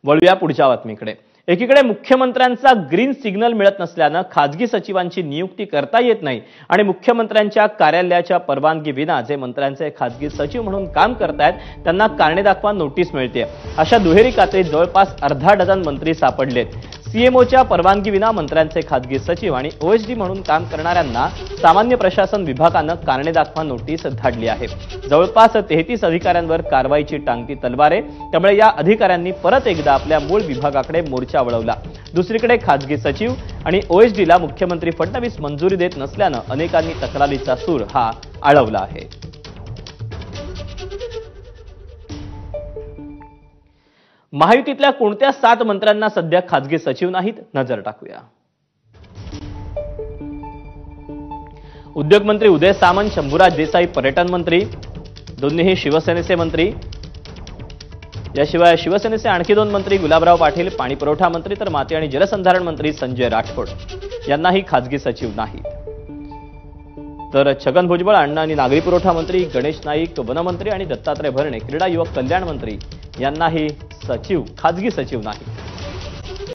वळूया पुढच्या बातमीकडे। एकीकडे मुख्यमंत्र्यांचा ग्रीन सिग्नल मिळत नसल्याने खासगी सचिवांची नियुक्ती करता येत नाही आणि मुख्यमंत्र्यांच्या कार्यालयाच्या परवानगी विना जे मंत्र्यांचे खासगी सचिव म्हणून काम करतायत त्यांना कारणे दाखवा नोटीस मिळते। अशा दुहेरी कात्रीत जवळपास अर्धा डझन मंत्री सापडलेत। सीएमओच्या परवानगी विना मंत्र्यांचे खासगी सचिव आणि ओएसडी म्हणून काम करणाऱ्यांना सामान्य प्रशासन विभागाने कारणे दाखवा नोटीस धाडली आहे। जवळपास 33 अधिकाऱ्यांवर कारवाईची टांगती तलवार आहे। त्यामुळे या अधिकाऱ्यांनी परत एकदा आपल्या मूळ विभागाकडे मोर्चा वळवला। दुसरीकडे खासगी सचिव आणि ओएसडीला मुख्यमंत्री फडणवीस मंजुरी देत नसल्याने अनेकांनी तक्रारीचा सूर हा आळवला आहे। महायुतीतल्या कोणत्या 7 मंत्र्यांना सध्या खासगी सचिव नाहीत, नजर टाकूया। उद्योग मंत्री उदय सामंत, शंभूराज देसाई पर्यटन मंत्री, दोन्हीही शिवसेनेचे मंत्री। याशिवाय शिवसेनेचे आणखी 2 मंत्री गुलाबराव पाटील पाणी पुरवठा मंत्री तर माती आणि जलसंधारण मंत्री संजय राठोड यांनाही खासगी सचिव नाहीत। तर छगन भुजबळ अन्न आणि नागरी पुरवठा मंत्री, गणेश नाईक वनमंत्री आणि दत्तात्रय भरणे क्रीडा युवक कल्याण मंत्री यांनाही खासगी सचिव नाही।